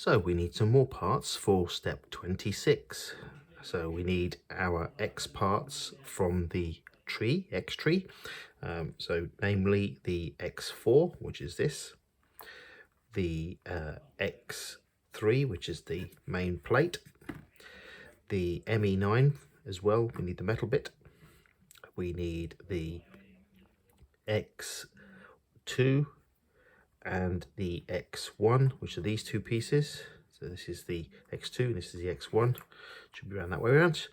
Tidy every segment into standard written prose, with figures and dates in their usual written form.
So we need some more parts for step 26. So we need our X parts from the X tree. So namely the X4, which is this, the X3, which is the main plate, the ME9 as well, we need the metal bit. We need the X2 and the X1, which are these two pieces. So this is the X2 and this is the X1. Should be around that way around.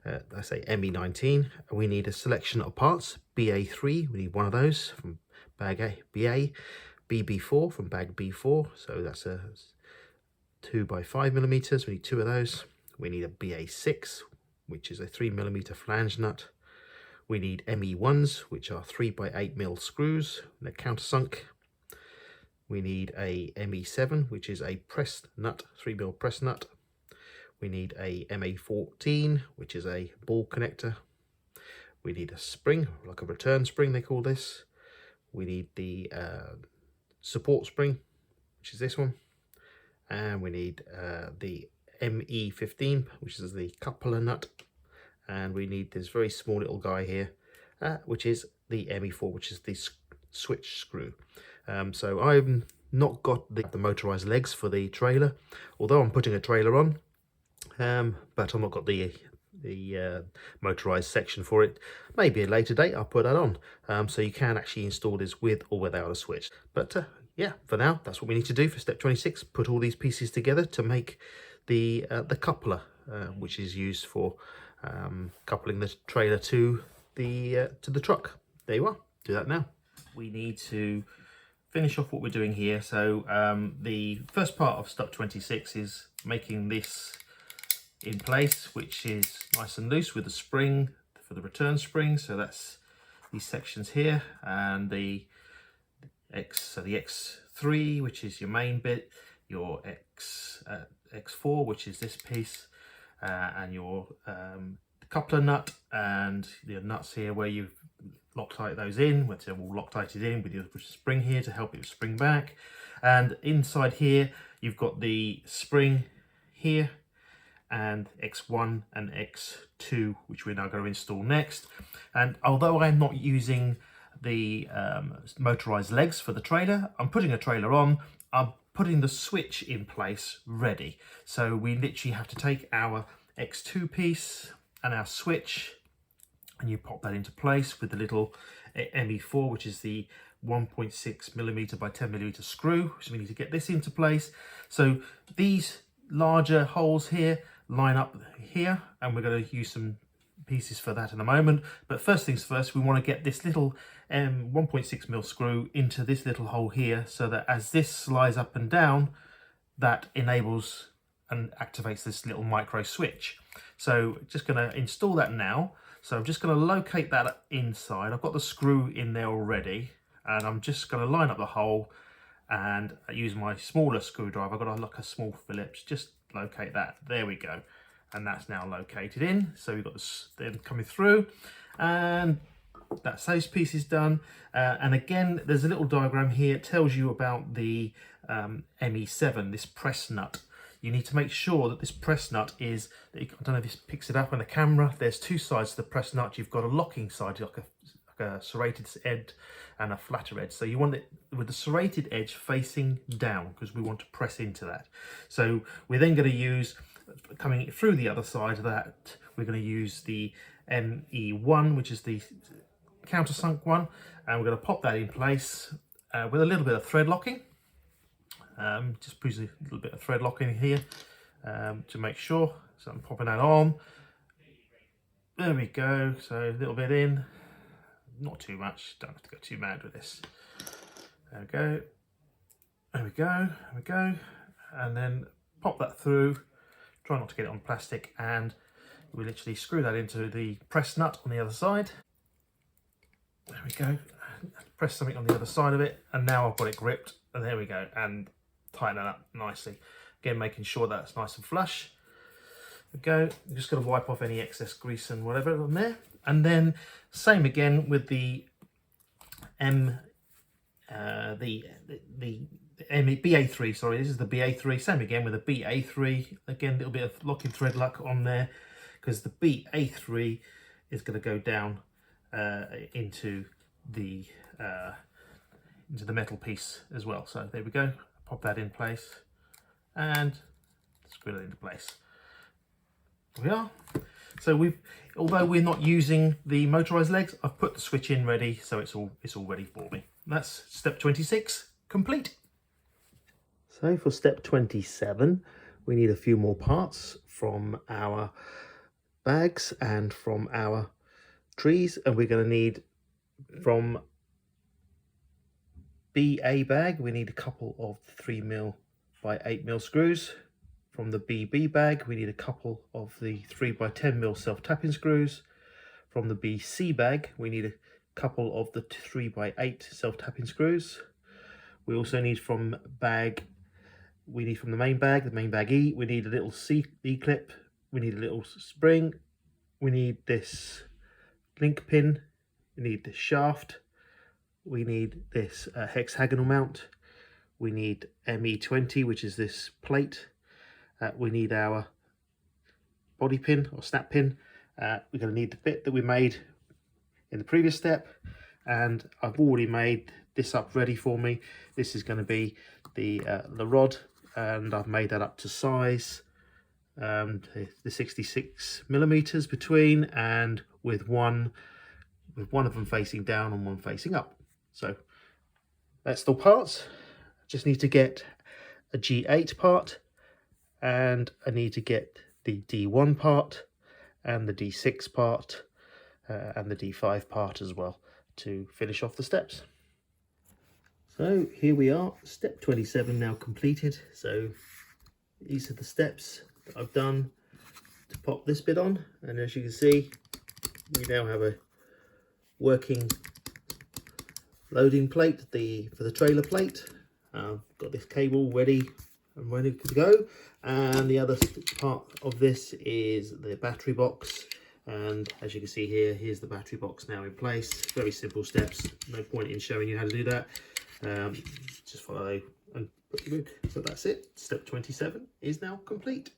I say ME19. We need a selection of parts. BA3, we need one of those from bag A. BA, BB4 from bag B4. So that's a 2x5mm. We need two of those. We need a BA6, which is a 3mm flange nut. We need ME1s, which are 3x8mm screws. They're countersunk. We need a ME7, which is a press nut, 3mm press nut. We need a MA14, which is a ball connector. We need a spring, like a return spring they call this. We need the support spring, which is this one. And we need the ME15, which is the coupler nut. And we need this very small little guy here, which is the ME4, which is the switch screw. So I've not got the motorized legs for the trailer, although I'm putting a trailer on, but I've not got the motorized section for it. Maybe at a later date I'll put that on. So you can actually install this with or without a switch. But yeah, for now, that's what we need to do for step 26. Put all these pieces together to make the coupler, which is used for coupling the trailer to the truck. There you are. Do that now. We need to finish off what we're doing here. So the first part of step 26 is making this in place, which is nice and loose with the spring for the return spring. So that's these sections here, and the X3, which is your main bit, your X4, which is this piece, and your coupler nut, and your nuts here where you've Loctite those in, which are all Loctited in with your spring here to help it spring back. And inside here you've got the spring here, and X1 and X2, which we're now going to install next. And although I'm not using the motorized legs for the trailer, I'm putting a trailer on, I'm putting the switch in place ready. So we literally have to take our X2 piece and our switch, and you pop that into place with the little ME4, which is the 1.6mm by 10mm screw. So we need to get this into place. So these larger holes here line up here, and we're going to use some pieces for that in a moment. But first things first, we want to get this little 1.6mm screw into this little hole here, so that as this slides up and down, that enables and activates this little micro switch. So just going to install that now. So I'm just going to locate that inside. I've got the screw in there already, and I'm just going to line up the hole and use my smaller screwdriver. I've got like a small Phillips, just locate that. There we go. And that's now located in. So we've got this then coming through, and that's those pieces done. And again, there's a little diagram here. It tells you about the ME7, this press nut. You need to make sure that this press nut is, I don't know if this picks it up on the camera, there's two sides to the press nut. You've got a locking side, like a serrated edge and a flatter edge. So you want it with the serrated edge facing down, because we want to press into that. So we're then going to use, coming through the other side of that, we're going to use the ME1, which is the countersunk one, and we're going to pop that in place with a little bit of thread locking. Just put a little bit of thread locking here to make sure. So I'm popping that on. There we go. So a little bit in, not too much. Don't have to go too mad with this. There we go. There we go. There we go. And then pop that through. Try not to get it on plastic, and we literally screw that into the press nut on the other side. There we go. Press something on the other side of it, and now I've got it gripped. And there we go. And tighten that up nicely. Again, making sure that's nice and flush. There we go. I'm just going to wipe off any excess grease and whatever on there. And then same again with the BA3, sorry, this is the BA3, same again with a BA3, again a little bit of locking thread lock on there, because the BA3 is going to go down into the metal piece as well. So there we go, pop that in place and screw it into place. There we are. So although we're not using the motorized legs, I've put the switch in ready, so it's all ready for me. That's step 26 complete. So for step 27, we need a few more parts from our bags and from our trees, and we're going to need from BA bag, we need a couple of 3mm by 8mm screws. From the BB bag, we need a couple of the 3x10mm self-tapping screws. From the BC bag, we need a couple of the 3x8 self-tapping screws. We also need from the main bag E, we need a little C clip, we need a little spring, we need this link pin, we need this shaft, we need this hexagonal mount, we need ME20, which is this plate, we need our body pin or snap pin, we're going to need the bit that we made in the previous step, and I've already made this up ready for me. This is going to be the rod, and I've made that up to size, the 66mm between, and with one of them facing down and one facing up. So that's the parts. I just need to get a G8 part, and I need to get the D1 part and the D6 part and the D5 part as well to finish off the steps. So here we are, step 27 now completed. So these are the steps that I've done to pop this bit on, and as you can see, we now have a working loading plate for the trailer plate. I've got this cable ready to go, and the other part of this is the battery box, and as you can see here, here's the battery box now in place. Very simple steps, no point in showing you how to do that. Just follow and put your so that's it. Step 27 is now complete.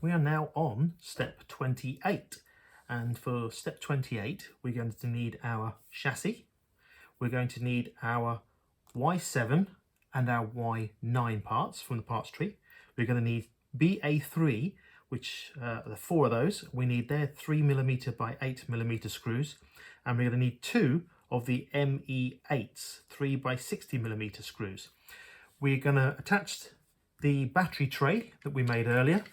We are now on step 28, and for step 28 we're going to need our chassis, we're going to need our Y7 and our Y9 parts from the parts tree. We're going to need BA3, which the 4 of those, we need their 3mm by 8mm screws, and we're going to need 2 of the ME8s 3x60mm screws. We're going to attach the battery tray that we made earlier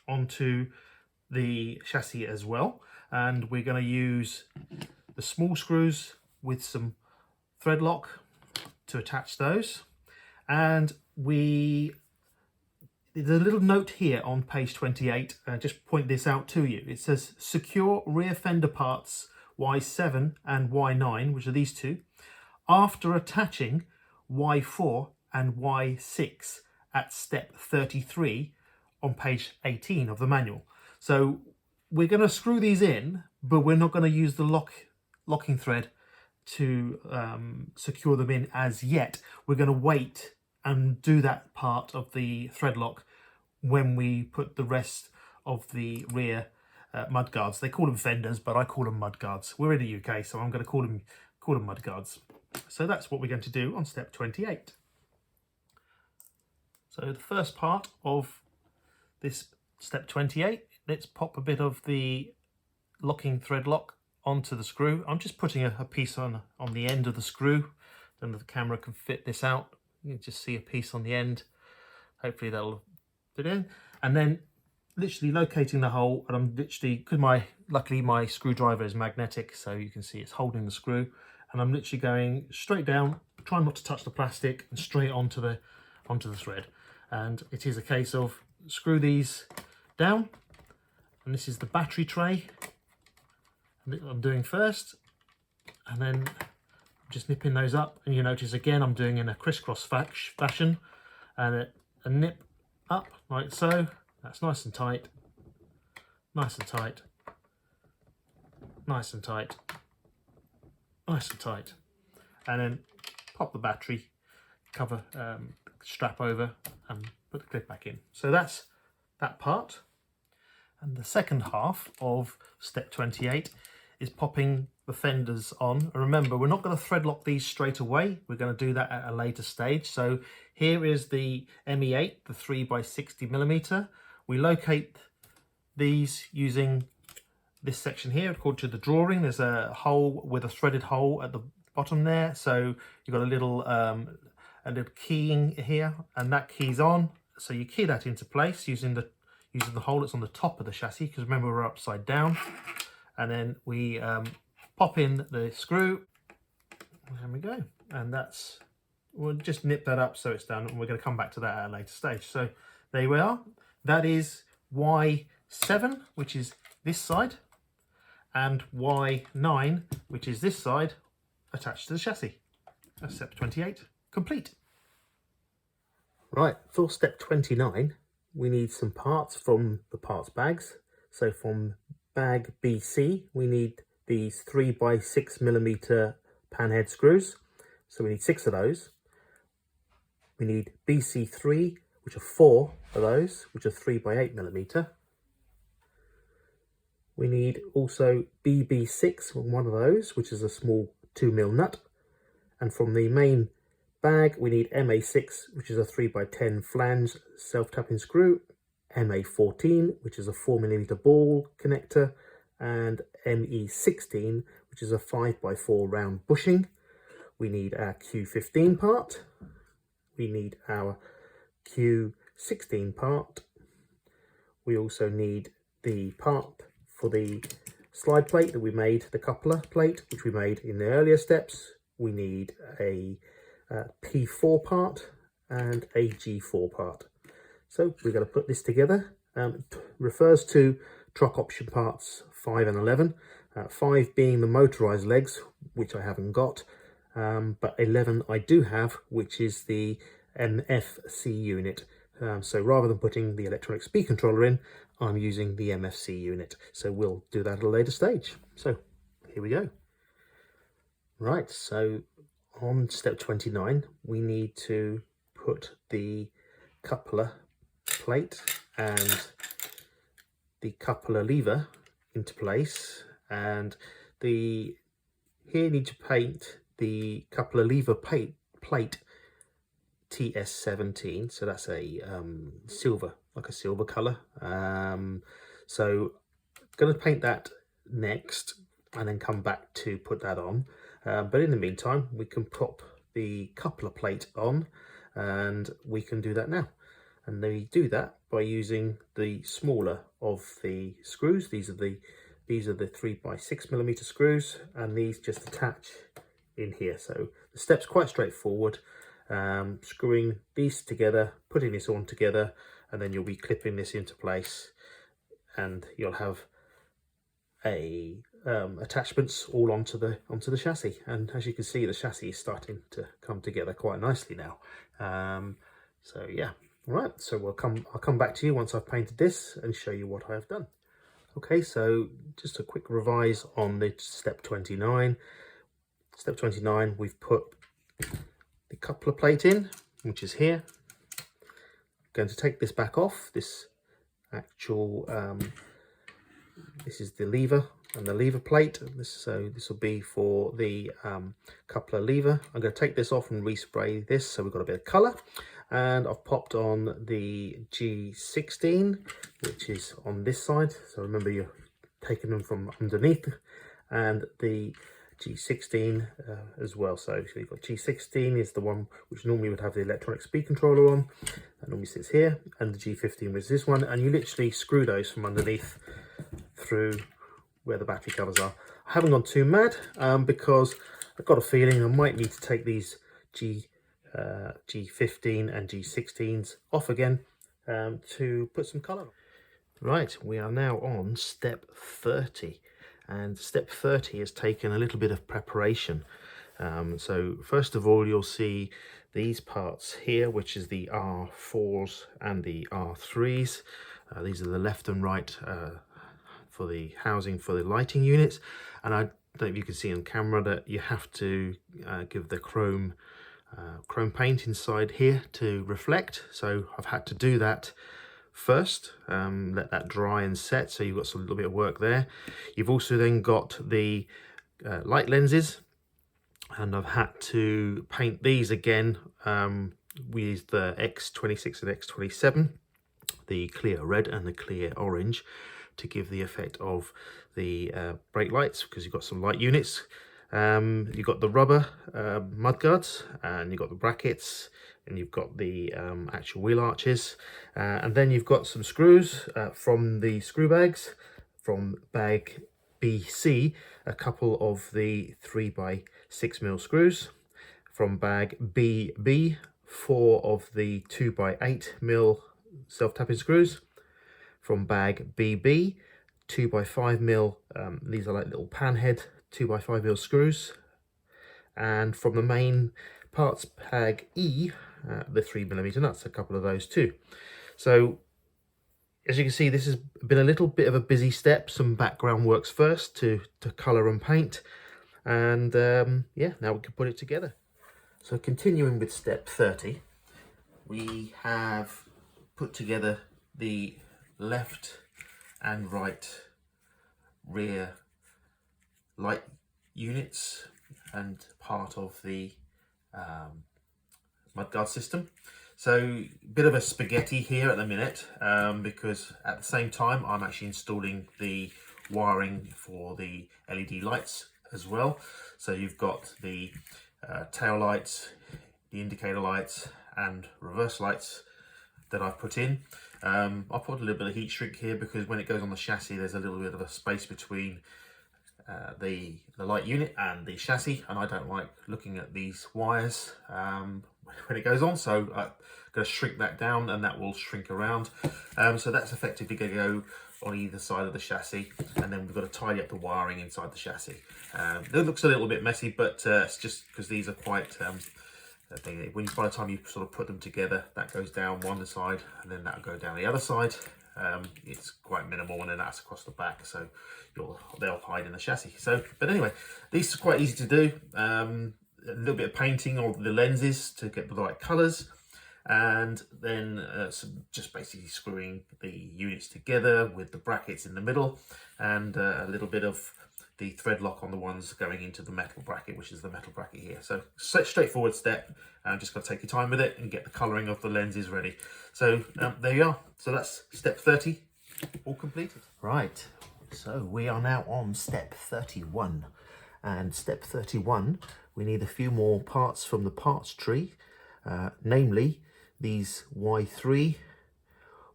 onto the chassis as well, and we're going to use the small screws with some thread lock to attach those. And there's a little note here on page 28, just point this out to you. It says secure rear fender parts Y7 and Y9, which are these two, after attaching Y4 and Y6 at step 33 on page 18 of the manual. So we're going to screw these in, but we're not going to use the locking thread to secure them in as yet. We're going to wait and do that part of the thread lock when we put the rest of the rear mud guards. They call them fenders, but I call them mud guards. We're in the UK, so I'm going to call them mud guards. So that's what we're going to do on step 28. So the first part of this step 28, let's pop a bit of the locking thread lock onto the screw. I'm just putting a piece on the end of the screw, then the camera can fit this out. You can just see a piece on the end. Hopefully that'll fit in, and then literally locating the hole, and I'm literally, because luckily my screwdriver is magnetic, so you can see it's holding the screw, and I'm literally going straight down, trying not to touch the plastic, and straight onto the thread. And it is a case of screw these down, and this is the battery tray I'm doing first, and then just nipping those up, and you notice again I'm doing in a crisscross fashion, and a nip up like so. That's nice and tight, nice and tight, nice and tight, nice and tight, and then pop the battery cover strap over and put the clip back in. So that's that part. And the second half of step 28 is popping the fenders on. And remember, we're not going to thread lock these straight away. We're going to do that at a later stage. So here is the ME8, the 3x60mm. We locate these using this section here. According to the drawing, there's a hole with a threaded hole at the bottom there. So you've got a little keying here, and that key's on. So you key that into place using the hole that's on the top of the chassis, because remember we're upside down. And then we pop in the screw, and we go. And we'll just nip that up so it's done, and we're going to come back to that at a later stage. So there we are. That is Y7, which is this side, and Y9, which is this side, attached to the chassis. That's step 28 complete. Right, for step 29, we need some parts from the parts bags. So from bag BC, we need these 3x6mm panhead screws. So we need 6 of those. We need BC3, which are 4 of those, which are 3x8mm. We need also BB6, one of those, which is a small 2mm nut. And from the main bag, we need MA6, which is a 3x10 flange self-tapping screw, MA14, which is a 4mm ball connector, and ME16, which is a 5x4 round bushing. We need our Q15 part. We need our Q16 part. We also need the part for the slide plate that we made, the coupler plate, which we made in the earlier steps. We need a P4 part and a G4 part. So we're going to put this together. It refers to truck option parts 5 and 11. 5 being the motorized legs, which I haven't got, but 11 I do have, which is the MFC unit. So rather than putting the electronic speed controller in, I'm using the MFC unit. So we'll do that at a later stage. So here we go. Right, so on step 29, we need to put the coupler plate and the coupler lever into place, and here you need to paint the coupler lever plate TS17, so that's a silver, like a silver color. So going to paint that next and then come back to put that on. But in the meantime, we can pop the coupler plate on, and we can do that now. And we do that by using the smaller of the screws. These are the 3x6mm screws, and these just attach in here. So the step's quite straightforward. Screwing these together, putting this on together, and then you'll be clipping this into place, and you'll have attachments all onto the chassis. And as you can see, the chassis is starting to come together quite nicely now. So yeah, all right, so I'll come back to you once I've painted this and show you what I have done. Okay, so just a quick revise on the step 29. Step 29, we've put the coupler plate in, which is here. I'm going to take this back off, this actual this is the lever and the lever plate. So this will be for the coupler lever. I'm going to take this off and respray this so we've got a bit of colour. And I've popped on the G16, which is on this side. So remember, you're taking them from underneath, and the G16 as well. So you've got G16 is the one which normally would have the electronic speed controller on, that normally sits here, and the G15 was this one, and you literally screw those from underneath through where the battery covers are. I haven't gone too mad because I've got a feeling I might need to take these G15 and G16s off again to put some colour on. Right, we are now on step 30, and step 30 has taken a little bit of preparation. So first of all, you'll see these parts here, which is the R4s and the R3s. These are the left and right for the housing for the lighting units, and I don't know if you can see on camera that you have to give the chrome chrome paint inside here to reflect, so I've had to do that first, let that dry and set, so you've got a little bit of work there. You've also then got the light lenses, and I've had to paint these again with the X26 and X27, the clear red and the clear orange, to give the effect of the brake lights, because you've got some light units. You've got the rubber mudguards, and you've got the brackets, and you've got the actual wheel arches, and then you've got some screws from the screw bags from bag BC, a couple of the 3x6mm screws. From bag BB, 4 of the 2x8mm self-tapping screws. From bag BB, 2x5mm, these are like little panhead 2x5mm screws. And from the main parts bag E, the 3mm nuts, a couple of those too. So as you can see, this has been a little bit of a busy step. Some background works first to colour and paint, and yeah, now we can put it together. So continuing with step 30, we have put together the left and right rear light units and part of the mudguard system. So a bit of a spaghetti here at the minute, because at the same time I'm actually installing the wiring for the LED lights as well. So you've got the tail lights, the indicator lights and reverse lights that I've put in. I'll put a little bit of heat shrink here because when it goes on the chassis there's a little bit of a space between the light unit and the chassis, and I don't like looking at these wires when it goes on, so I'm going to shrink that down and that will shrink around. So that's effectively going to go on either side of the chassis, and then we've got to tidy up the wiring inside the chassis. It looks a little bit messy, but it's just because these are quite by the time you sort of put them together, that goes down one side and then that'll go down the other side. It's quite minimal, and then that's across the back, so they'll hide in the chassis. So, but anyway, these are quite easy to do. A little bit of painting of the lenses to get the right colours, and then just basically screwing the units together with the brackets in the middle, and a little bit of the thread lock on the ones going into the metal bracket, which is the metal bracket here. So straightforward step, and just got to take your time with it and get the colouring of the lenses ready. So there you are. So that's step 30, all completed. Right, so we are now on step 31. And step 31, we need a few more parts from the parts tree, namely these Y3,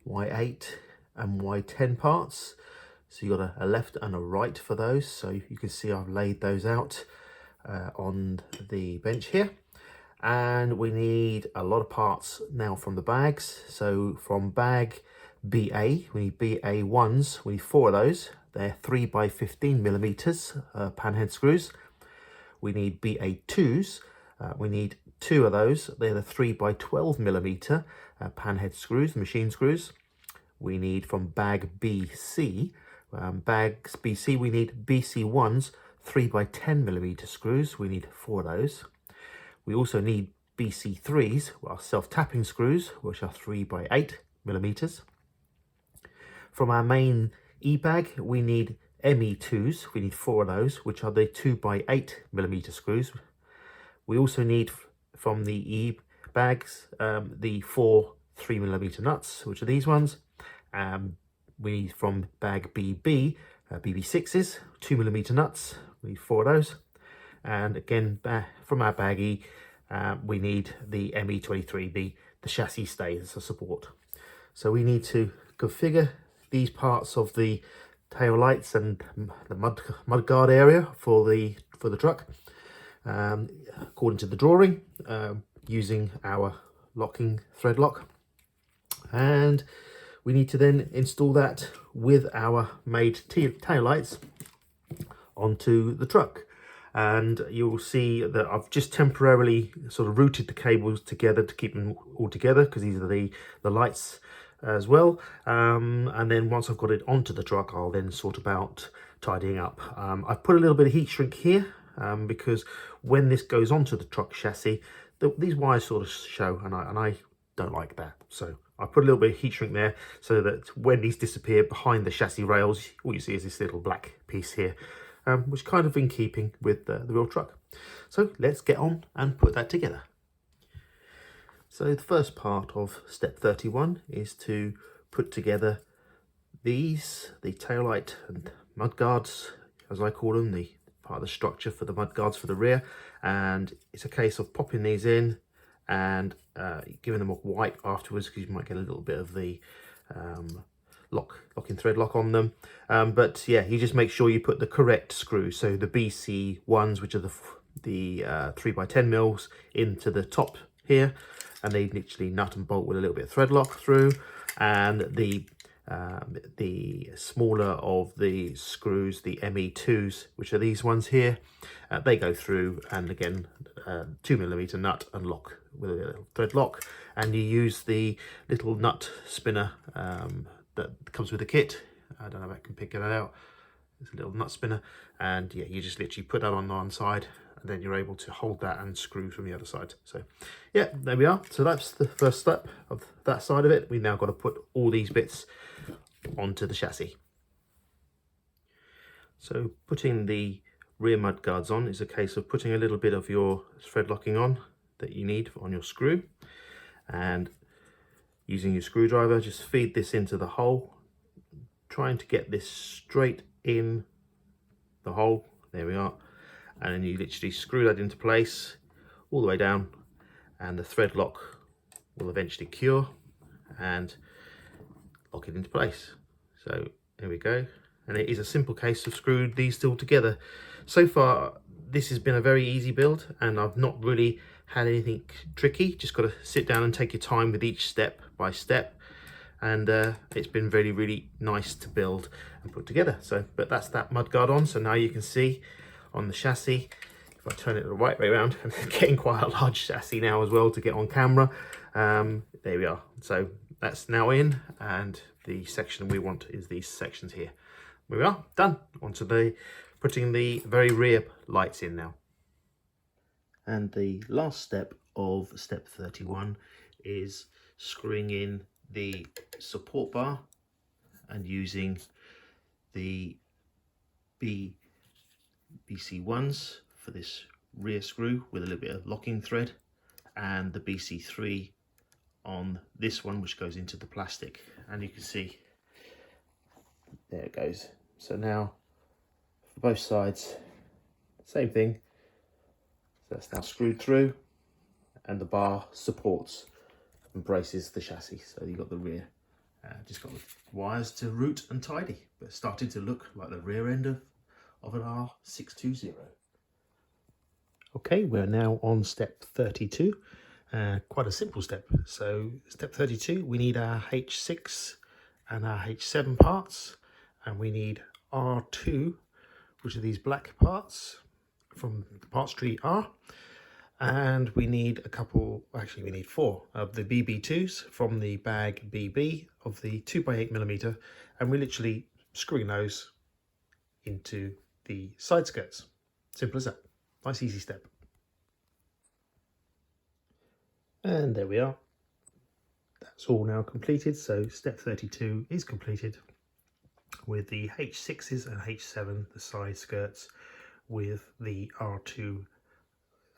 Y8 and Y10 parts. So you've got a left and a right for those. So you can see I've laid those out on the bench here. And we need a lot of parts now from the bags. So from bag BA, we need BA1s, we need 4 of those. They're 3x15mm panhead screws. We need BA2s, we need 2 of those. They're the 3x12mm panhead screws, machine screws. We need from bag BC, bags BC, we need BC1s, 3x10mm screws. We need 4 of those. We also need BC3s, well, self-tapping screws, which are 3x8mm. From our main E-bag, we need ME2s, we need 4 of those, which are the 2x8mm screws. We also need from the E-bags the 4 3mm nuts, which are these ones. We need from bag BB, BB6s, 2mm nuts, we need 4 of those. And again, from our bag E, we need the ME23, the chassis stays as a support. So we need to configure these parts of the tail lights and the mudguard area for the truck according to the drawing, using our locking thread lock. And we need to then install that with our made tail lights onto the truck. And you'll see that I've just temporarily sort of routed the cables together to keep them all together, because these are the lights as well. And then once I've got it onto the truck, I'll then sort about tidying up. I've put a little bit of heat shrink here because when this goes onto the truck chassis, these wires sort of show, and I don't like that. So I put a little bit of heat shrink there so that when these disappear behind the chassis rails, all you see is this little black piece here, which is kind of in keeping with the real truck. So let's get on and put that together. So the first part of step 31 is to put together these, the taillight and mudguards, as I call them, the part of the structure for the mudguards for the rear. And it's a case of popping these in and giving them a wipe afterwards, because you might get a little bit of the locking thread lock on them. But yeah, you just make sure you put the correct screws. So the BC ones, which are the 3x10 mils, into the top here, and they literally nut and bolt with a little bit of thread lock through. And the smaller of the screws, the ME2s, which are these ones here, they go through, and again 2mm nut and lock with a little thread lock. And you use the little nut spinner that comes with the kit. I don't know if I can pick it out. It's a little nut spinner, and yeah, you just literally put that on one side, and then you're able to hold that and screw from the other side. So yeah, there we are. So that's the first step of that side of it. We've now got to put all these bits onto the chassis. So putting the rear mud guards on is a case of putting a little bit of your thread locking on that you need on your screw, and using your screwdriver, just feed this into the hole, trying to get this straight in the hole. There we are. And then you literally screw that into place all the way down, and the thread lock will eventually cure and lock it into place. So there we go. And it is a simple case of screwing these all together. So far this has been a very easy build, and I've not really had anything tricky. Just got to sit down and take your time with each step by step, and it's been really, really nice to build and put together. So, but that's that mudguard on. So now you can see on the chassis, if I turn it the right way around, I'm getting quite a large chassis now as well to get on camera. There we are. So that's now in, and the section we want is these sections here. There we are, done. Onto the putting the very rear lights in now. And the last step of step 31 is screwing in the support bar and using the BC1s for this rear screw with a little bit of locking thread, and the BC3 on this one, which goes into the plastic. And you can see there it goes. So now for both sides, same thing. So that's now screwed through, and the bar supports and braces the chassis. So you've got the rear, just got the wires to route and tidy, but starting to look like the rear end of an R620. Okay, we're now on step 32. Quite a simple step. So step 32, we need our H6 and our H7 parts, and we need R2, which are these black parts from the parts tree R, and we need a couple, actually we need 4 of the BB2s from the bag BB of the 2x8mm, and we're literally screwing those into the side skirts. Simple as that. Nice easy step. And there we are. That's all now completed. So step 32 is completed with the H6s and H7, the side skirts, with the R2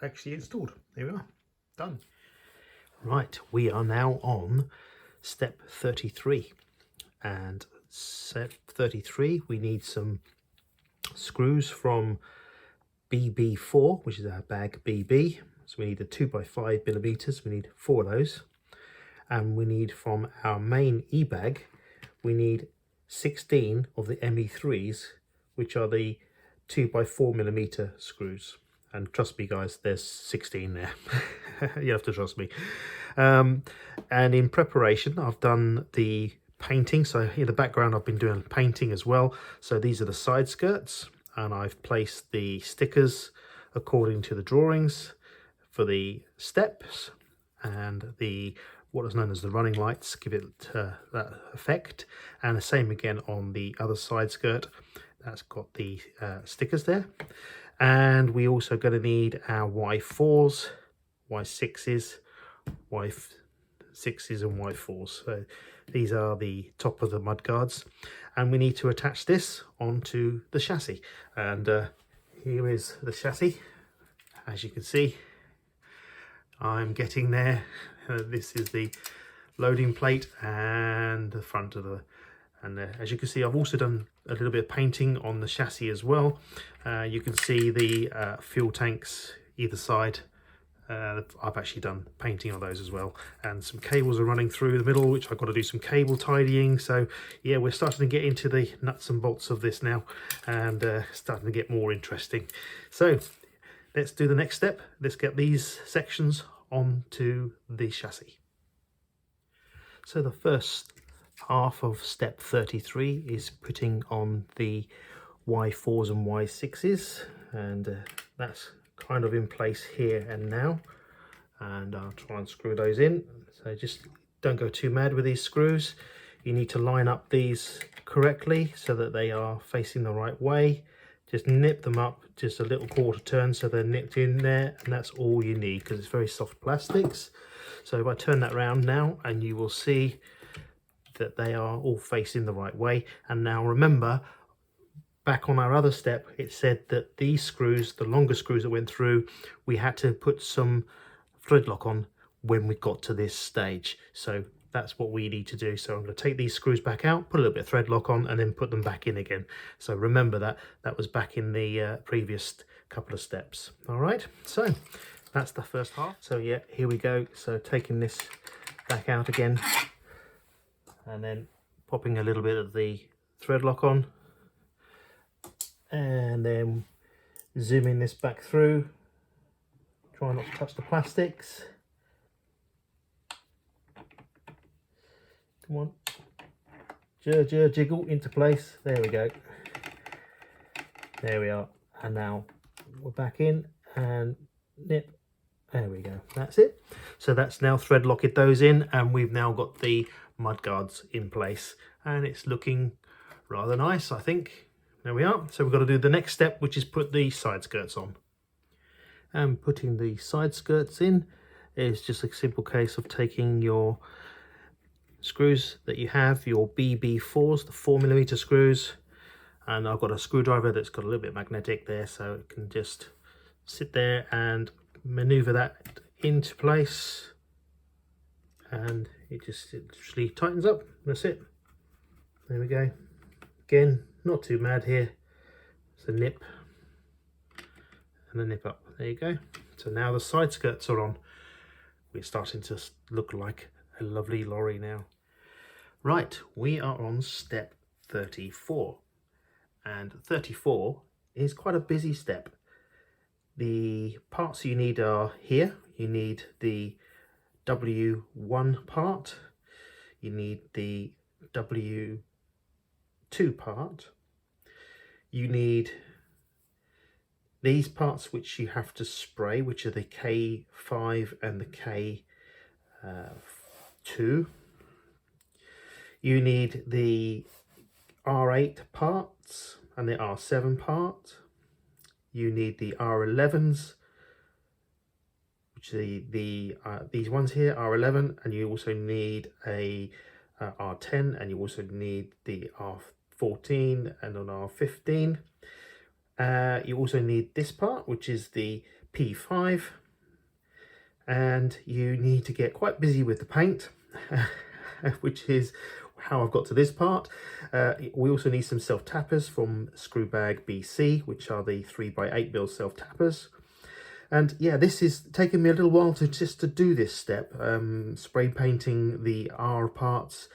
actually installed. There we are, done. Right, we are now on step 33, and step 33 we need some screws from BB4, which is our bag BB. So we need a 2x5mm, we need 4 of those, and we need from our main E-bag, we need 16 of the ME3s, which are the 2x4mm screws. And trust me guys, there's 16 there. You have to trust me. And in preparation, I've done the painting. So in the background, I've been doing painting as well. So these are the side skirts, and I've placed the stickers according to the drawings for the steps, and the what is known as the running lights give it that effect. And the same again on the other side skirt, that's got the stickers there. And we also going to need our Y4s Y6s, Y6s and Y4s. So these are the top of the mudguards, and we need to attach this onto the chassis. And here is the chassis. As you can see, I'm getting there. This is the loading plate and the front of the, and as you can see, I've also done a little bit of painting on the chassis as well. You can see the fuel tanks either side. I've actually done painting on those as well, and some cables are running through the middle, which I've got to do some cable tidying. So yeah, we're starting to get into the nuts and bolts of this now, and starting to get more interesting. So let's do the next step. Let's get these sections onto the chassis. So the first half of step 33 is putting on the Y4s and Y6s, and that's kind of in place here and now, and I'll try and screw those in. So just don't go too mad with these screws. You need to line up these correctly so that they are facing the right way. Just nip them up just a little quarter turn so they're nipped in there, and that's all you need because it's very soft plastics. So if I turn that round now, and you will see that they are all facing the right way. And now remember, back on our other step, it said that these screws, the longer screws that went through, we had to put some thread lock on when we got to this stage. So that's what we need to do. So I'm going to take these screws back out, put a little bit of thread lock on, and then put them back in again. So remember that was back in the previous couple of steps. All right, so that's the first half. So yeah, here we go. So taking this back out again, and then popping a little bit of the thread lock on, and then zooming this back through. Try not to touch the plastics. Come on, jiggle into place. There we go. There we are. And now we're back in and nip. There we go. That's it. So that's now thread locked those in, and we've now got the mudguards in place, and it's looking rather nice, I think. There we are. So we've got to do the next step, which is put the side skirts on. And putting the side skirts in is just a simple case of taking your screws that you have, your BB4s, the 4mm screws, and I've got a screwdriver that's got a little bit magnetic there, so it can just sit there and maneuver that into place, and it literally tightens up. That's it. There we go. Again, not too mad here. It's a nip and a nip up. There you go. So now the side skirts are on. We're starting to look like a lovely lorry now. Right, we are on step 34, and 34 is quite a busy step. The parts you need are here. You need the W1 part, you need the W2 part, you need these parts which you have to spray, which are the K5 and the K2. You need the R8 parts and the R7 part. You need the R11s, which are these ones here, R11, and you also need a R10, and you also need the R14 and an R15. You also need this part, which is the P5, and you need to get quite busy with the paint, which is how I've got to this part. We also need some self-tappers from Screwbag BC, which are the 3x8mm self-tappers. And yeah, this is taking me a little while to do this step. Spray painting the R parts.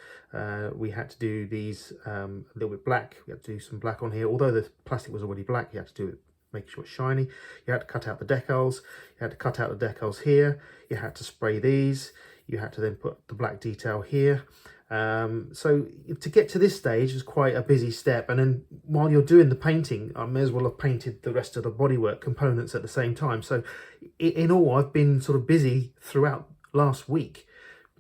We had to do these a little bit black. We had to do some black on here. Although the plastic was already black, you had to do it, make sure it's shiny. You had to cut out the decals. You had to cut out the decals here. You had to spray these. You had to then put the black detail here. So to get to this stage is quite a busy step, and then while you're doing the painting, I may as well have painted the rest of the bodywork components at the same time. So in all, I've been sort of busy throughout last week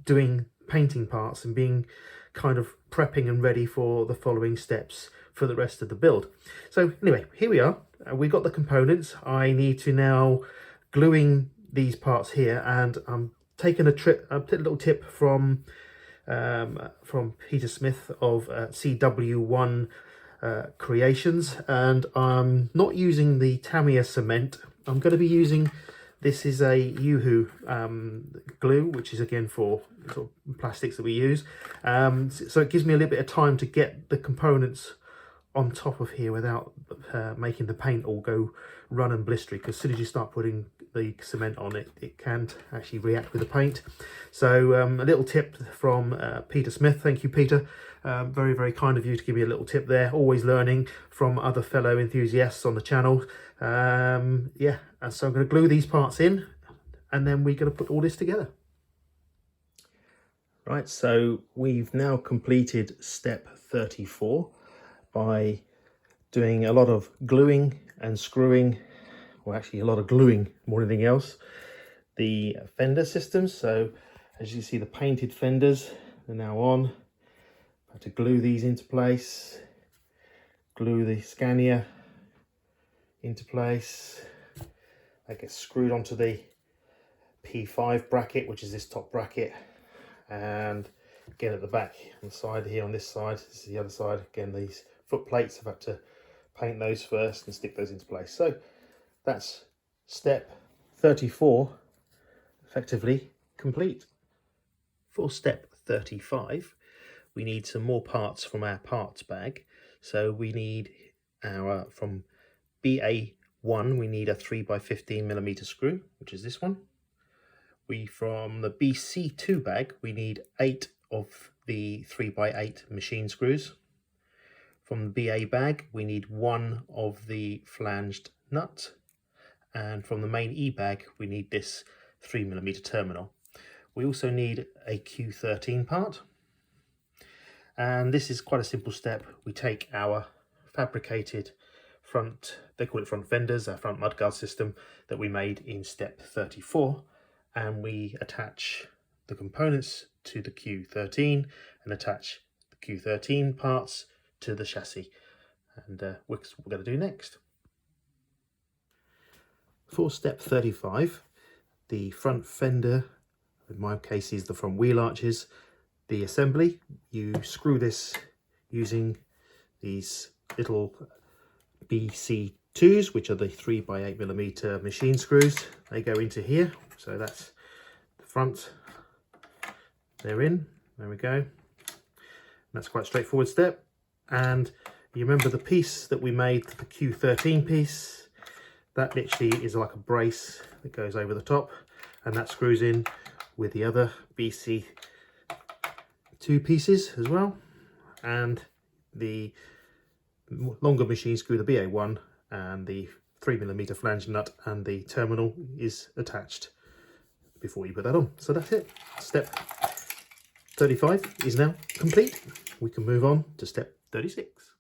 doing painting parts and being kind of prepping and ready for the following steps for the rest of the build. So anyway, here we are. We got the components. I need to now gluing these parts here, and I'm taking a little tip from Peter Smith of CW1 Creations, and I'm not using the Tamiya cement. I'm going to be using, this is a Yoo-hoo glue, which is again for sort of plastics that we use. So it gives me a little bit of time to get the components on top of here without making the paint all go run and blistery, because as soon as you start putting the cement on it, it can actually react with the paint. So a little tip from Peter Smith. Thank you, Peter. Very, very kind of you to give me a little tip there. Always learning from other fellow enthusiasts on the channel. Yeah, and so I'm going to glue these parts in, and then we're going to put all this together. Right, so we've now completed step 34 by doing a lot of gluing and screwing, or actually a lot of gluing more than anything else, the fender systems. So as you see, the painted fenders are now on. I have to glue these into place, glue the Scania into place. That gets screwed onto the P5 bracket, which is this top bracket, and again at the back on the side here, on this side, this is the other side, again these foot plates, I've had to paint those first and stick those into place. So that's step 34 effectively complete. For step 35 we need some more parts from our parts bag. So we need our, from BA1 we need a 3x15mm screw, which is this one. From the BC2 bag we need 8 of the 3x8 machine screws. From the BA bag we need 1 of the flanged nut, and from the main E bag we need this 3mm terminal. We also need a Q13 part, and this is quite a simple step. We take our fabricated front, they call it front fenders, our front mudguard system that we made in step 34, and we attach the components to the Q13 and attach the Q13 parts to the chassis, and what we're going to do next. For step 35, the front fender, in my case is the front wheel arches, the assembly, you screw this using these little BC2s, which are the 3x8mm machine screws. They go into here, so that's the front, they're in, there we go. And that's quite a straightforward step. And you remember the piece that we made, the Q13 piece, that literally is like a brace that goes over the top, and that screws in with the other BC2 pieces as well. And the longer machine screw, the BA1, and the 3mm flange nut and the terminal is attached before you put that on. So that's it. Step 35 is now complete. We can move on to step 36.